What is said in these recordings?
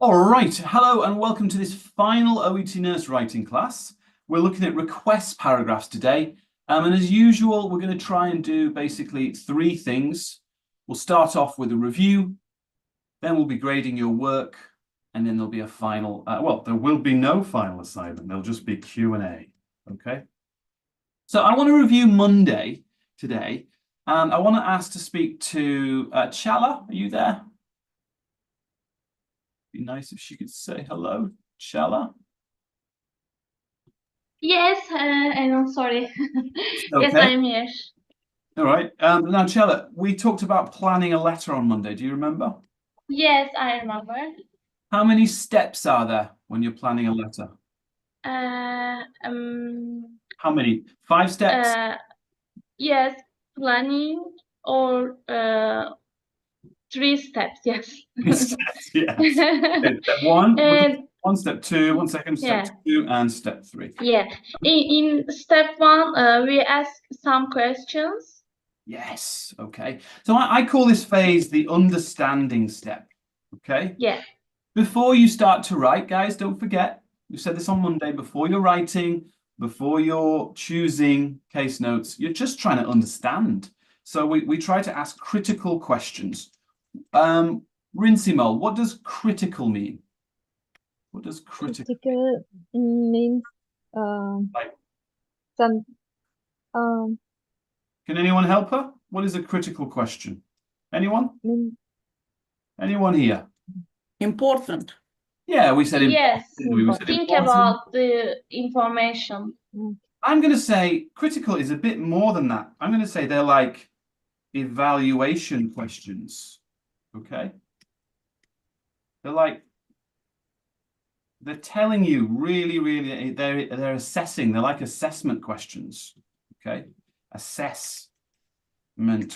All right, hello and welcome to this final OET nurse writing class. We're looking at request paragraphs today. And as usual, we're going to try and do basically three things. We'll start off with a review, then we'll be grading your work, and then there'll be a final, well, there will be no final assignment. There'll just be Q&A, okay? So I want to review Monday today, and I want to ask to speak to Chala. Are you there? Be nice if she could say hello, Chala. Yes, I'm sorry. Yes, Okay. I'm here. All right. Now, Chala, we talked about planning a letter on Monday. Do you remember? Yes, I remember. How many steps are there when you're planning a letter? Uh, um, How many? 5 steps? yes, planning or 3 steps. Yes. Steps, yes. Okay, step one, And one, step two, 1 second, step yeah, two, and step three. yeah. In step one, we ask some questions. Yes. Okay. So I call this phase the understanding step. Okay. Yeah. Before you start to write, guys, don't forget, we said this on Monday, before you're writing, before you're choosing case notes, you're just trying to understand. So we try to ask critical questions. Rinsimo, what does critical mean? What does critical Critical means like? some Can anyone help her? What is a critical question? Anyone? mean Anyone here? Important. Yeah, we said Yes. important. We said Think important. about the information. I'm going to say critical is a bit more than that. I'm going to say they're like evaluation questions. Okay? They're telling you really, they're assessing. They're like assessment questions. Okay? Assessment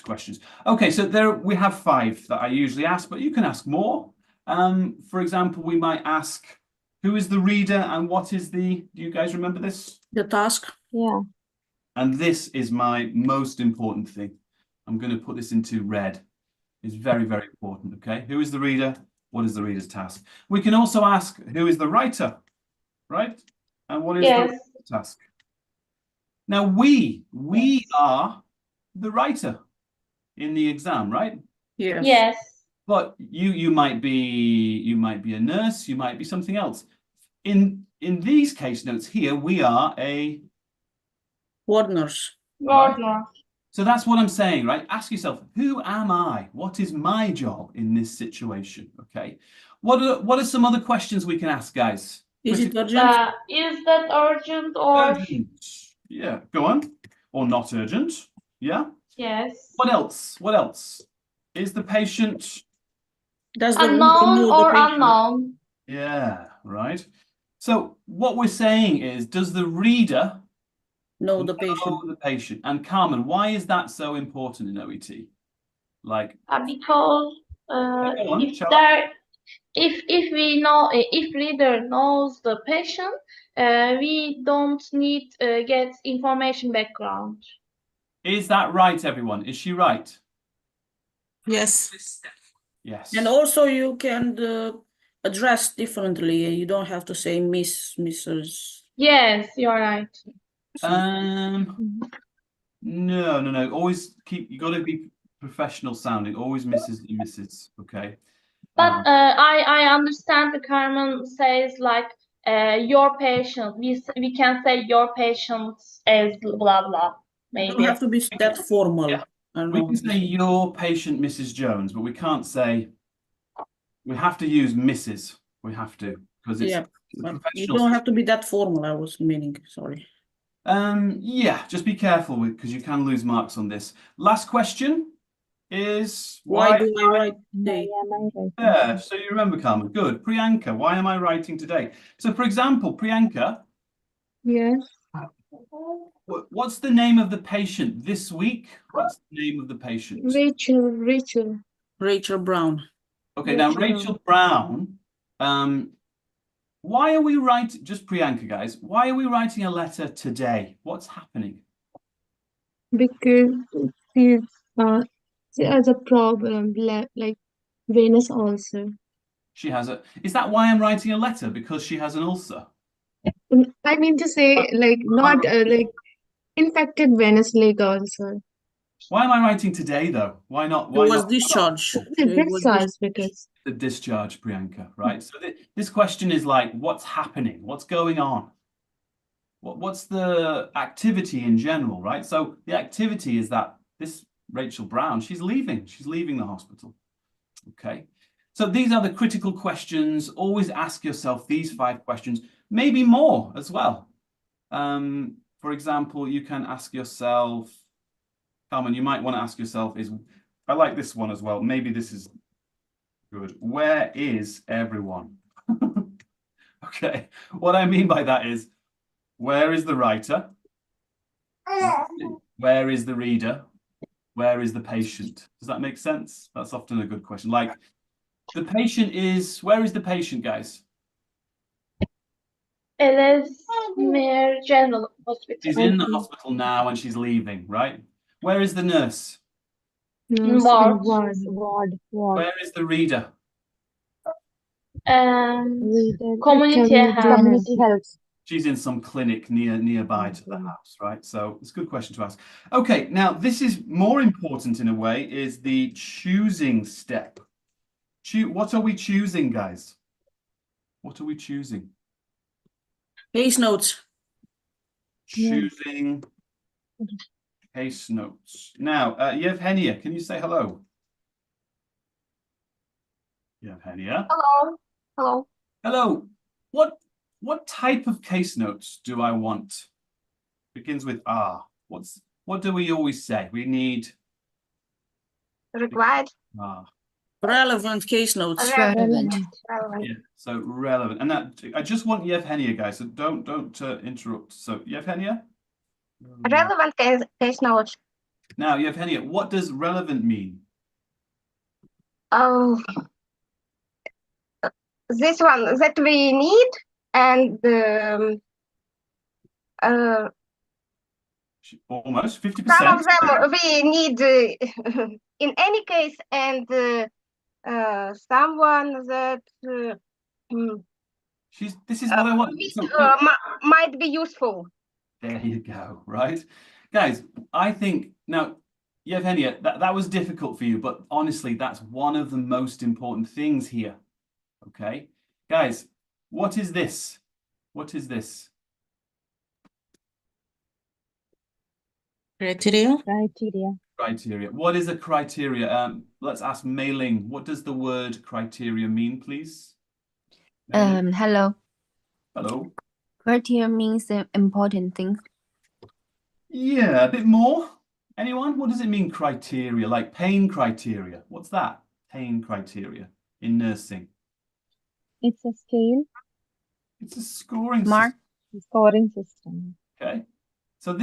questions. Okay, so there we have 5 that I usually ask, but you can ask more. For example, we might ask, who is the reader and what is do you guys remember this? The task. yeah. And this is my most important thing. I'm going to put this into red. It's very important, okay? Who is the reader? What is the reader's task? We can also ask, who is the writer, right? And what is the task? Now, we are the writer in the exam, right? Yes. Yes. But you might be a nurse, you might be something else. In these case notes here, we are a Ward nurse. Word. So that's what I'm saying, right? Ask yourself, who am I? What is my job in this situation? Okay. What are some other questions we can ask, guys? Is it urgent? Is that urgent or? Urgent. Yeah, go on. Or not urgent. Yeah. Yes. What else? What else? Is the patient Does the Unknown know or the patient? unknown? Yeah, right. So what we're saying is, does the reader Know the patient. know the patient? And Carmen, why is that so important in OET? Like, Because go on, if shall there, if we know, if reader knows the patient, we don't need get information background. Is that right, everyone? Is she right? Yes. Yes. And also you can address differently. You don't have to say Miss, Mrs. Yes, you're right. No. Always you got to be professional sounding. Always Mrs. and Mrs. Okay. But I understand the Carmen says like your patient. We can say your patient as blah blah. You don't Maybe. have to be that formal. Yeah. I don't We know can say your patient, Mrs. Jones, but we can't say. We have to use Mrs. We have to because it's but you professional. don't have to be that formal. I was meaning. Sorry. Yeah, just be careful because you can lose marks on this. Last question is Why do I write Why today? am I writing? Yeah, so you remember, Carmen. Good. Priyanka, why am I writing today? So, for example, Priyanka, Yes. what's the name of the patient this week? What's the name of the patient? Rachel. Rachel Brown. Okay, now Rachel Brown. Why are we writing? Just Priyanka, guys. Why are we writing a letter today? What's happening? Because she has a problem like venous ulcer. She has a. Is that why I'm writing a letter? Because she has an ulcer? I mean to say, like, not like infected venous leg also. Why am I writing today though? Why not? It Why was not? discharged. The It was discharge because The discharge, Priyanka, right? So this question is like, what's happening? What's going on? What's the activity in general, right? So the activity is that this Rachel Brown, she's leaving the hospital. Okay. So these are the critical questions. Always ask yourself these 5 questions, maybe more as well. For example, you can ask yourself, Carmen, you might want to ask yourself I like this one as well. Maybe this is good. Where is everyone? Okay. What I mean by that is, where is the writer? Where is the reader? Where is the patient? Does that make sense? That's often a good question. Like, the patient is, where is the patient, guys? Ellesmere General Hospital. She's in the hospital now and she's leaving, right? Where is the nurse? nurse Ward. ward. Where is the reader? Reader, Community health. community health. She's in some clinic nearby to the house, right? So it's a good question to ask. Okay, now this is more important in a way, is the choosing step. What are we choosing, guys? What are we choosing? Case notes. Choosing case notes. Now, Yevhenia, can you say hello? Yevhenia. Hello. Hello. Hello. What type of case notes do I want? Begins with R. What do we always say? We need Required. R. Relevant case notes. Relevant. Yeah, so relevant. And that I just want Yevhenia, guys, so don't interrupt. So Yevhenia? Relevant case notes. Now, Yevhenia, what does relevant mean? Oh, this one that we need, and Almost 50%. some of them we need in any case, and someone that This is what I want. might be useful. There you go, right? Guys, I think now, Yevhenia, that was difficult for you, but honestly, that's one of the most important things here. Okay, guys, what is this? What is this? Criteria. Criteria. What is a criteria? Let's ask Mei Ling. What does the word criteria mean, please? Hello. Hello. Criteria means the important things. Yeah, a bit more. Anyone? What does it mean, criteria? Like pain criteria. What's that? Pain criteria in nursing. It's a scale. It's a scoring Mark. system. Scoring system. Okay. So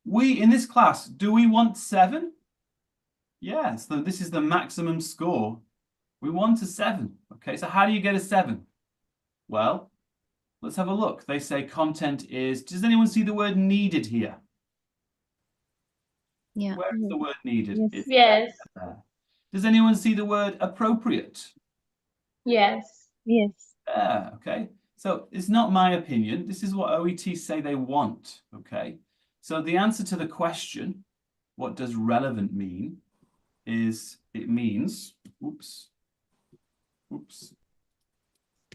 we in this class, do we want 7? Yes, so this is the maximum score. We want a 7. Okay, so how do you get a 7? Well, let's have a look. They say content is, does anyone see the word needed here? Yeah. Where is the word needed? Yes. It's Yes. there. Does anyone see the word appropriate? Yes. Yes. There, okay. So it's not my opinion. This is what OET say they want, okay? So the answer to the question, what does relevant mean, is it means,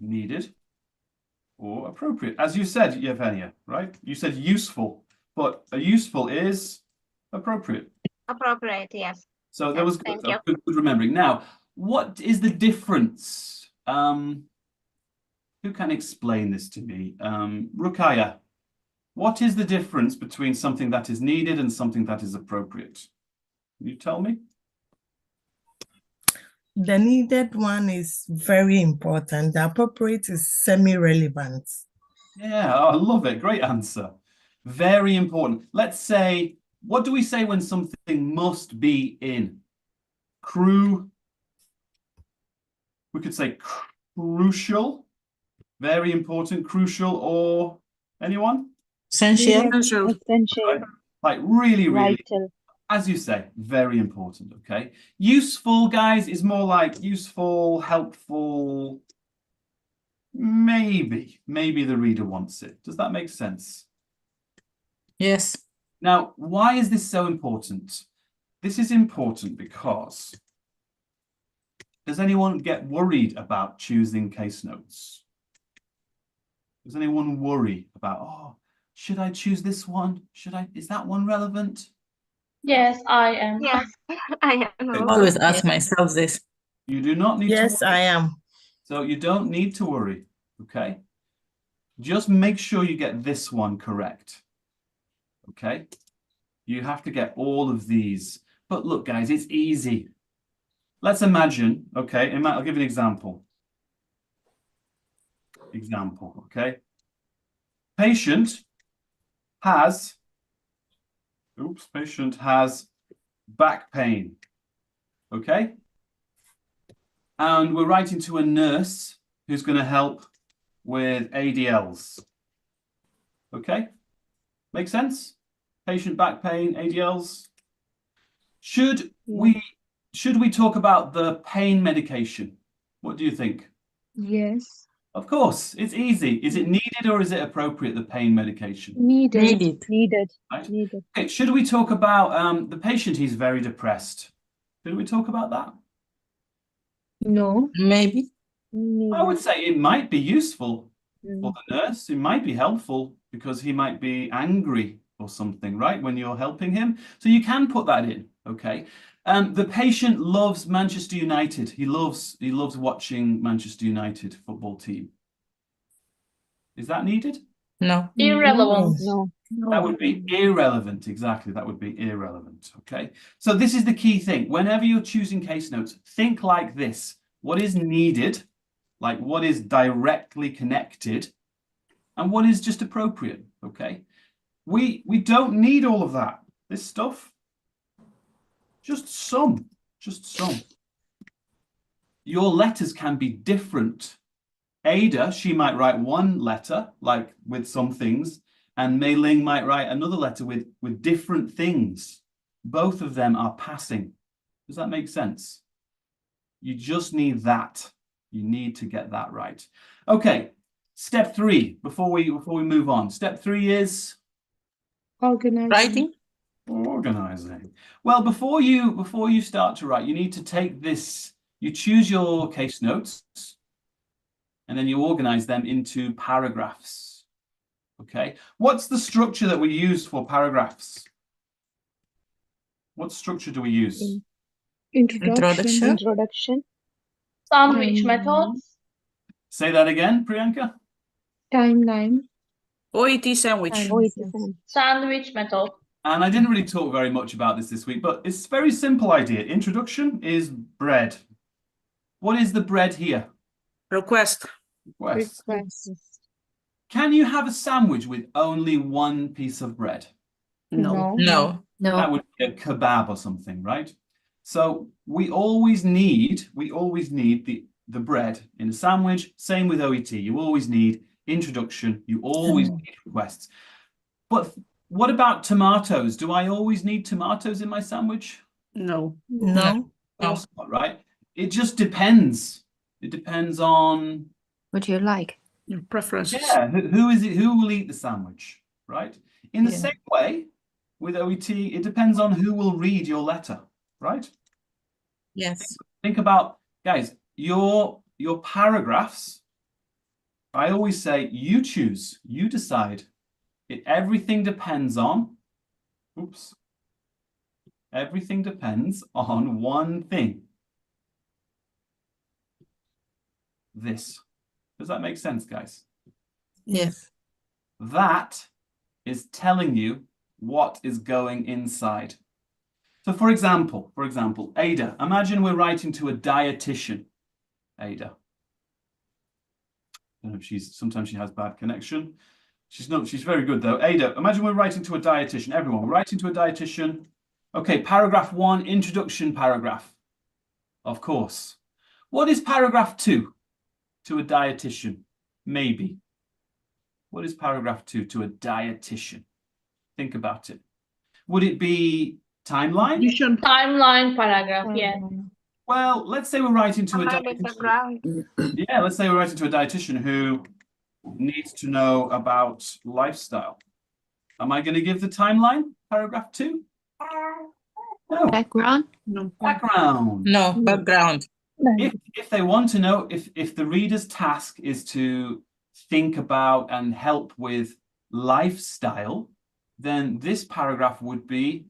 needed or appropriate. As you said, Yevhenia, right? You said useful, but a useful is appropriate. Appropriate, yes. So that was Thank good. you. Good remembering. Now, what is the difference? Who can explain this to me? Rukaya, what is the difference between something that is needed and something that is appropriate? Can you tell me? The needed one is very important. The appropriate is semi-relevant. Yeah, I love it. Great answer. Very important. Let's say, what do we say when something must be in? We could say crucial, very important, crucial, or anyone? Essential. Essential. Like really, really. Vital. as you say, very important, okay? Useful, guys, is more like useful, helpful. Maybe the reader wants it. Does that make sense? Yes. Now, why is this so important? This is important because does anyone get worried about choosing case notes? Does anyone worry about, oh, should I choose this one? Is that one relevant? Yes, I am. Yes, I am Okay. also. Always ask myself this. You do not need to Yes, worry. I am. So you don't need to worry, okay? Just make sure you get this one correct, okay? You have to get all of these. But look, guys, it's easy. Let's imagine, okay? I'll give you an example. Okay? Patient has back pain, okay? And we're writing to a nurse who's going to help with ADLs. Okay? Make sense? Patient back pain, ADLs. Should we talk about the pain medication? What do you think? Yes. Of course, it's easy. Is it needed or is it appropriate, the pain medication? Needed. Right? Okay, should we talk about the patient? He's very depressed. Should we talk about that? No. Maybe. I would say it might be useful for the nurse. It might be helpful because he might be angry or something, right? When you're helping him. So you can put that in, okay? The patient loves Manchester United. He loves watching Manchester United football team. Is that needed? No. Irrelevant. No. That would be irrelevant. Exactly. That would be irrelevant. Okay. So this is the key thing. Whenever you're choosing case notes, think like this. What is needed, like what is directly connected, and what is just appropriate. Okay. We don't need all of that. This stuff. Just some. Your letters can be different. Ada, she might write one letter, like with some things, and Mei Ling might write another letter with different things. Both of them are passing. Does that make sense? You just need that. You need to get that right. Okay, step 3, before we move on. Step 3 is Organizing. organizing. Well, before you start to write, you need to take this, you choose your case notes, and then you organize them into paragraphs. Okay, what's the structure that we use for paragraphs? What structure do we use? Introduction. Sandwich methods. Say that again, Priyanka. Timeline. OET sandwich. Sandwich method. And I didn't really talk very much about this week, but it's a very simple idea. Introduction is bread. What is the bread here? Request. Request. Can you have a sandwich with only one piece of bread? No. No. That would be a kebab or something, right? So we always need the bread in a sandwich. Same with OET. You always need introduction. You always need requests. But what about tomatoes? Do I always need tomatoes in my sandwich? No. No. Of course not, right? It just depends. It depends on What do you like? Your preferences. yeah, who is it? Who will eat the sandwich, right? In the Yeah. same way, with OET, it depends on who will read your letter, right? Yes. Think about, guys, your paragraphs. I always say you choose, you decide. Everything depends on, everything depends on one thing. This. Does that make sense, guys? Yes. That is telling you what is going inside. So for example, Ada, imagine we're writing to a dietitian. Ada. I don't know if sometimes she has bad connection. She's very good though. Ada, imagine we're writing to a dietitian. Everyone, we're writing to a dietitian. Okay, paragraph 1, introduction paragraph. Of course. What is paragraph 2 to a dietitian? Maybe. What is paragraph 2 to a dietitian? Think about it. Would it be Timeline? Timeline paragraph, yes. Well, let's say we're writing to a Command in the dietitian. ground. Yeah, let's say we're writing to a dietitian who needs to know about lifestyle. Am I going to give the timeline, paragraph 2? No. Background? No. Background. No, background. If they want to know, if the reader's task is to think about and help with lifestyle, then this paragraph would be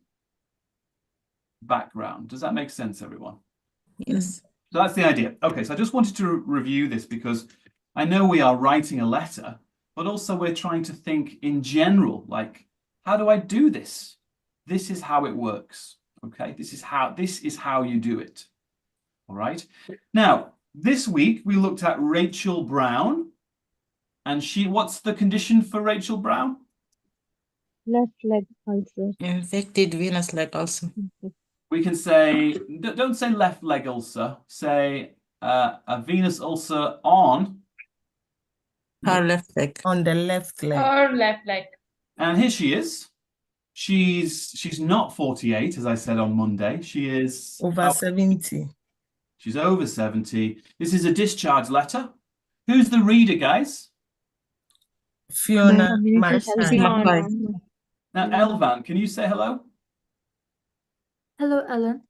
background. Does that make sense, everyone? Yes. So that's the idea. Okay, so I just wanted to review this because I know we are writing a letter, but also we're trying to think in general, like, how do I do this? This is how it works. Okay, this is how you do it. All right. Now, this week we looked at Rachel Brown, and what's the condition for Rachel Brown? Left leg ulcer. Infected venous leg ulcer. We can say, don't say left leg ulcer, say a venous ulcer on Her left leg. On the left leg. Her left leg. and here she is. She's not 48, as I said on Monday. She is Over 70. She's over 70. This is a discharge letter. Who's the reader, guys? Fiona Communication Marshall. Fiona. Now, Elvan, can you say hello? Hello, Ellen.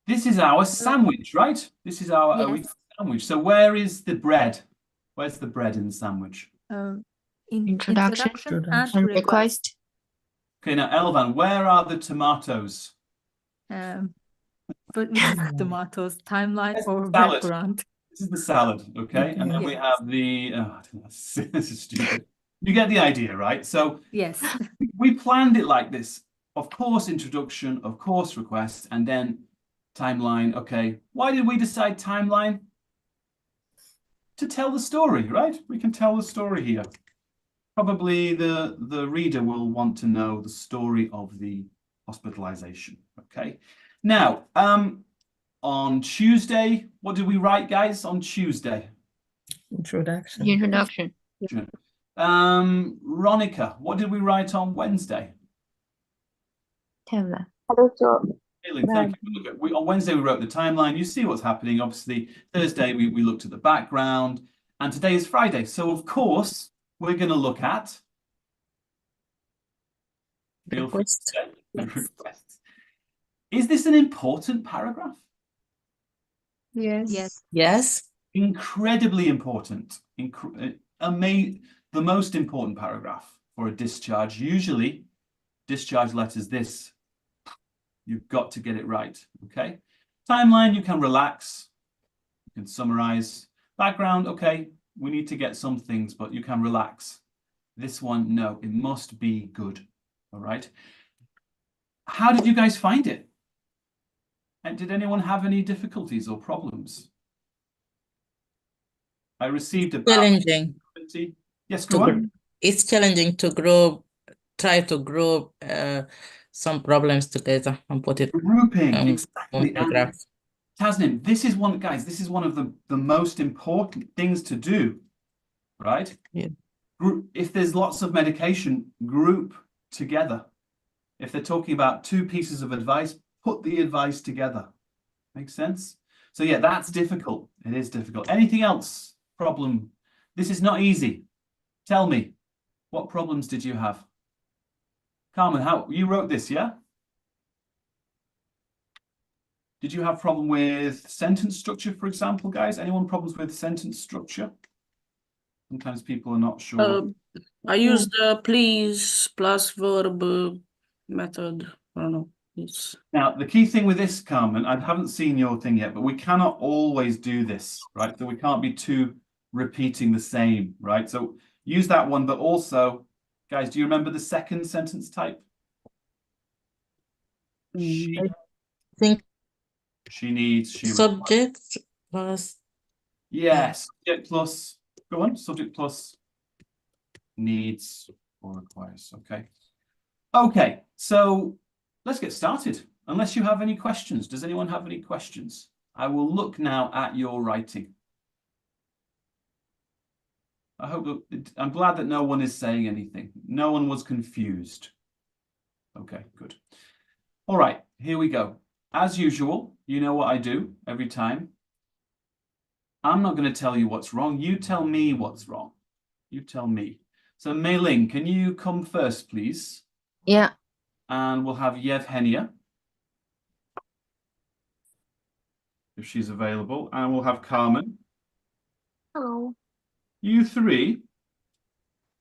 This is our sandwich, right? This is our OET sandwich. So where is the bread? Where's the bread in the sandwich? Introduction Introduction. and request. Okay, now, Elvan, where are the tomatoes? But we have tomatoes, timeline Yes, or salad. background. This is the salad, okay? And then we have the, this is stupid. You get the idea, right? So Yes. we planned it like this. Of course, introduction, of course, request, and then timeline. Okay, why did we decide timeline? To tell the story, right? We can tell the story here. Probably the reader will want to know the story of the hospitalization, okay? Now, on Tuesday, what did we write, guys, on Tuesday? Introduction. The introduction. Ronica, what did we write on Wednesday? Table. Aileen, thank you. Look, on Wednesday, we wrote the timeline. You see what's happening. Obviously, Thursday, we looked at the background. And today is Friday. So, of course, we're going to look at Request. requests. Is this an important paragraph? Yes. Yes. Yes. Incredibly important. The most important paragraph for a discharge. Usually, discharge letters this. You've got to get it right, okay? Timeline, you can relax. You can summarize. Background, okay, we need to get some things, but you can relax. This one, no, it must be good, all right? How did you guys find it? And did anyone have any difficulties or problems? I received about Challenging. 20. Yes, To go gr- on. It's challenging to try to group some problems together and put it Grouping, on exactly. paragraph. Tasnim, this is one, guys, this is one of the most important things to do, right? Yeah. If there's lots of medication, group together. If they're talking about 2 pieces of advice, put the advice together. Makes sense? So yeah, that's difficult. It is difficult. Anything else? Problem? This is not easy. Tell me, what problems did you have? Carmen, you wrote this, yeah? Did you have problem with sentence structure, for example, guys? Anyone problems with sentence structure? Sometimes people are not sure. I use the please plus verb method. I don't know. It's Now, the key thing with this, Carmen, I haven't seen your thing yet, but we cannot always do this, right? So we can't be too repeating the same, right? So use that one, but also, guys, do you remember the second sentence type? She, I think she needs, she subject plus yes, subject plus, go on, subject plus needs or requires, okay. Okay, so let's get started. Unless you have any questions. Does anyone have any questions? I will look now at your writing. I'm glad that no one is saying anything. No one was confused. Okay, good. All right, here we go. As usual, you know what I do every time. I'm not going to tell you what's wrong. You tell me what's wrong. You tell me. So Mei Ling, can you come first, please? Yeah. And we'll have Yevhenia, if she's available. And we'll have Carmen. Hello. You three,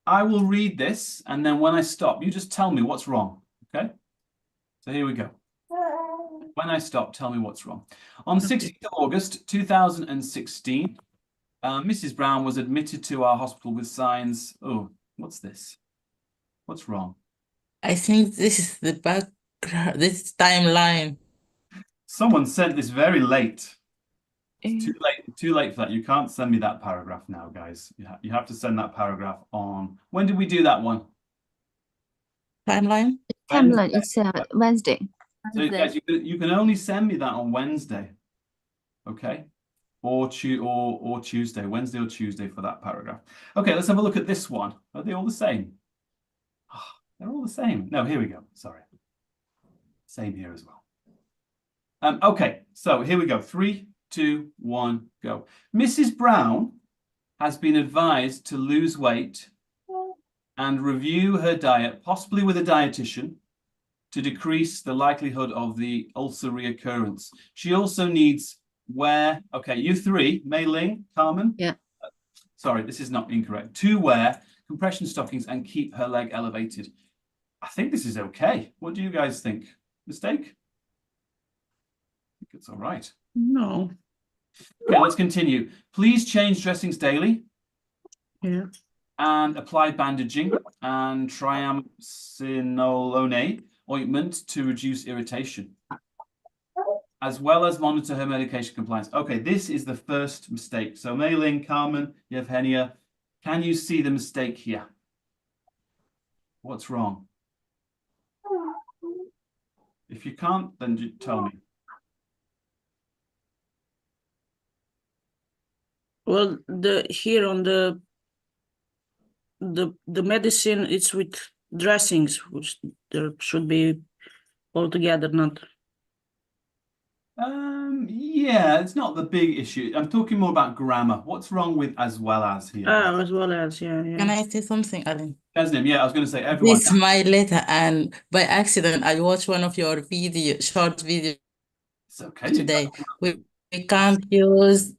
I will read this, and then when I stop, you just tell me what's wrong, okay? So here we go. When I stop, tell me what's wrong. On 16th of August 2016, Mrs. Brown was admitted to our hospital with signs. Oh, what's this? What's wrong? I think this is the background, this timeline. Someone sent this very late. It's too late for that. You can't send me that paragraph now, guys. You have to send that paragraph on. When did we do that one? Timeline? Timeline, it's Wednesday. So guys, you can only send me that on Wednesday, okay? Or Tuesday, Wednesday or Tuesday for that paragraph. Okay, let's have a look at this one. Are they all the same? Oh, they're all the same. No, here we go. Sorry. Same here as well. Okay, so here we go. 3, 2, 1, go. Mrs. Brown has been advised to lose weight and review her diet, possibly with a dietitian, to decrease the likelihood of the ulcer reoccurrence. She also needs wear, okay, you three, Mei Ling, Carmen. Yeah. Sorry, this is not incorrect. To wear compression stockings and keep her leg elevated. I think this is okay. What do you guys think? Mistake? I think it's all right. No. Okay, let's continue. Please change dressings daily. Yeah. And apply bandaging and triamcinolone ointment to reduce irritation, as well as monitor her medication compliance. Okay, this is the first mistake. So Mei Ling, Carmen, Yevhenia, can you see the mistake here? What's wrong? If you can't, then tell me. Well, here on the medicine, it's with dressings, which there should be all together, not. Yeah, it's not the big issue. I'm talking more about grammar. What's wrong with as well as here? As well as, yeah. Can I say something, Alan? Tasnim, yeah, I was going to say everyone. This is my letter, and by accident, I watched one of your short videos It's okay. today. We can't use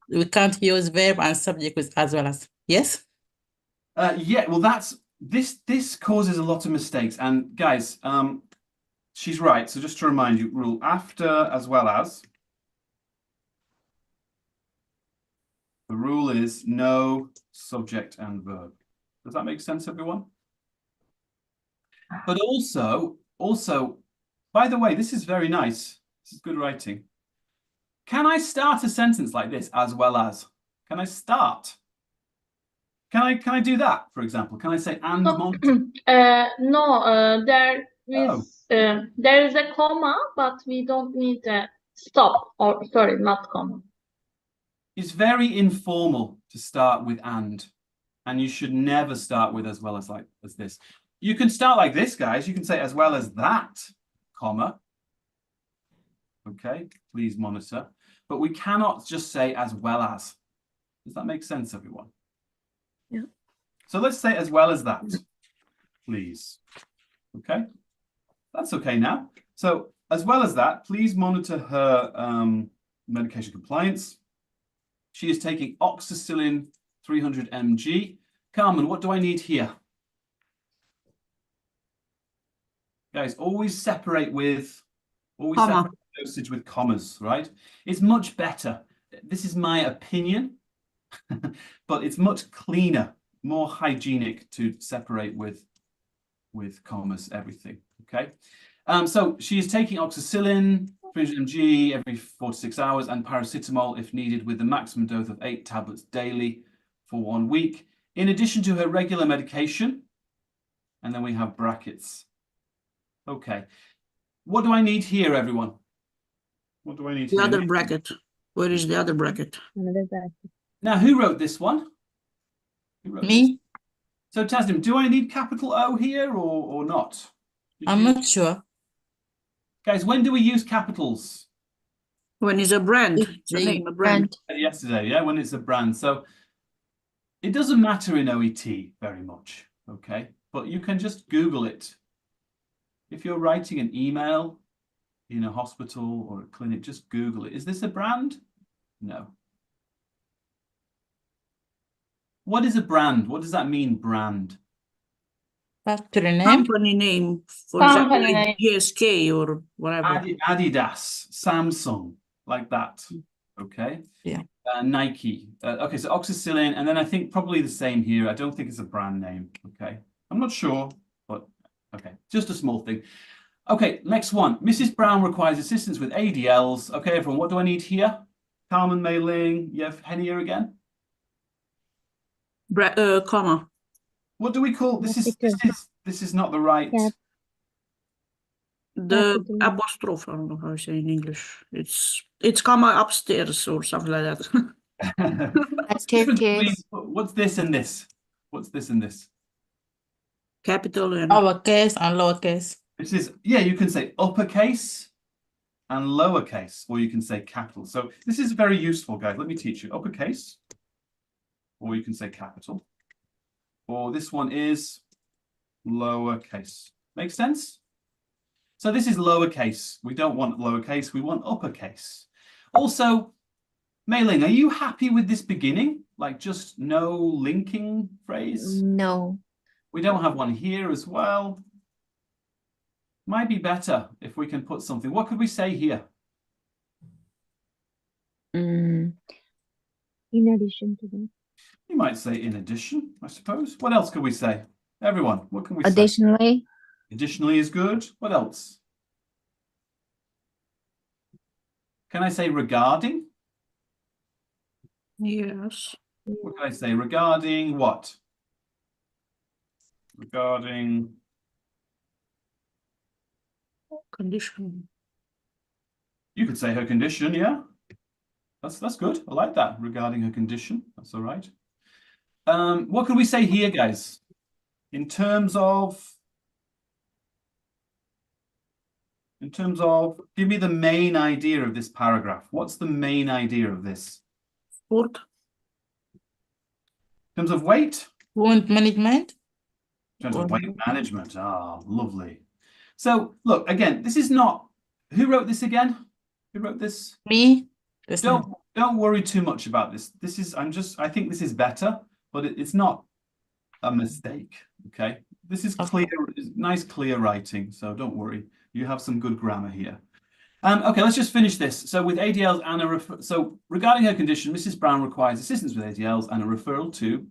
verb and subject with as well as. Yes? Yeah, well, this causes a lot of mistakes. And guys, she's right. So just to remind you, rule after as well as. The rule is no subject and verb. Does that make sense, everyone? But also, by the way, this is very nice. This is good writing. Can I start a sentence like this, as well as? Can I start? Can I do that, for example? Can I say and monitor? No, there is a comma, but we don't need a stop, or sorry, not comma. It's very informal to start with and you should never start with as well as like as this. You can start like this, guys. You can say as well as that, comma. Okay, please monitor. But we cannot just say as well as. Does that make sense, everyone? Yeah. So let's say as well as that, please. Okay, that's okay now. So as well as that, please monitor her medication compliance. She is taking oxacillin 300 mg. Carmen, what do I need here? Guys, always separate with, separate dosage with commas, right? It's much better. This is my opinion, but it's much cleaner, more hygienic to separate with commas, everything, okay? So she is taking oxacillin 300 mg every 4 to 6 hours and paracetamol if needed with the maximum dose of 8 tablets daily for 1 week, in addition to her regular medication. And then we have brackets. Okay. What do I need here, everyone? What do I need The here? other bracket. Where is the other bracket? Now, who wrote this one? Who wrote Me? this? So, Tasnim, do I need capital O here or not? I'm not sure. Guys, when do we use capitals? When it's a brand, If it's a they- name, a brand. Yesterday, yeah, when it's a brand. So it doesn't matter in OET very much, okay? But you can just Google it. If you're writing an email in a hospital or a clinic, just Google it. Is this a brand? No. What is a brand? What does that mean, brand? Factory name? Company name, for example, Company like name. GSK or whatever. Adidas, Samsung, like that, okay? Yeah. Nike. Okay, so oxycillin, and then I think probably the same here. I don't think it's a brand name, okay? I'm not sure, but okay, just a small thing. Okay, next one. Mrs. Brown requires assistance with ADLs. Okay, everyone, what do I need here? Carmen, Mei Ling, you have Henia again? Comma. What do we call this? This is not the right. Yeah. The Capital. apostrophe, I don't know how to say in English. It's comma upstairs or something like that. What's the difference between- Staircase. what's this and this? What's this and this? Capital and Uppercase and lowercase. This is, yeah, you can say uppercase and lowercase, or you can say capital. So this is very useful, guys. Let me teach you. Uppercase, or you can say capital. Or this one is lowercase. Make sense? So this is lowercase. We don't want lowercase, we want uppercase. Also, Mei Ling, are you happy with this beginning? Like just no linking phrase? No. We don't have one here as well. Might be better if we can put something. What could we say here? Mm, In addition to that. You might say in addition, I suppose. What else could we say? Everyone, what can we say? additionally. Additionally is good. What else? Can I say regarding? yes. What can I say? Regarding what? Regarding Condition. you could say her condition, yeah. That's good. I like that. Regarding her condition. That's all right. What could we say here, guys? In terms of give me the main idea of this paragraph. What's the main idea of this? Sport. In terms of weight? Wound management. In terms of weight management. Ah, lovely. So look, again, this is not, who wrote this again? Who wrote this? Me. That's me. Don't worry too much about this. This is, I think this is better, but it's not a mistake, okay? This is clear, nice, clear writing, so don't worry. You have some good grammar here. Okay, let's just finish this. So with ADLs and so regarding her condition, Mrs. Brown requires assistance with ADLs and a referral to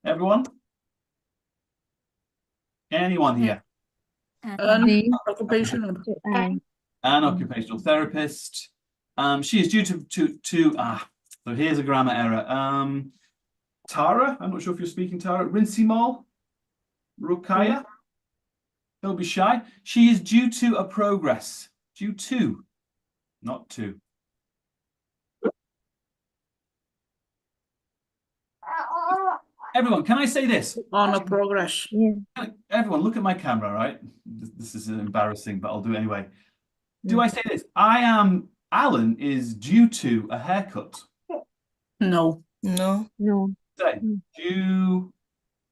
everyone? Anyone here? Occupational. And An occupational therapist. She is due to so here's a grammar error. Tara, I'm not sure if you're speaking Tara. Rinsimal, Rukaya. Don't be shy. She is due to a progress. Due to, not to. Everyone, can I say this? On a progress. yeah. Everyone, look at my camera, right? This is embarrassing, but I'll do it anyway. Do I say this? Alan is due to a haircut. No. No. No. Say, due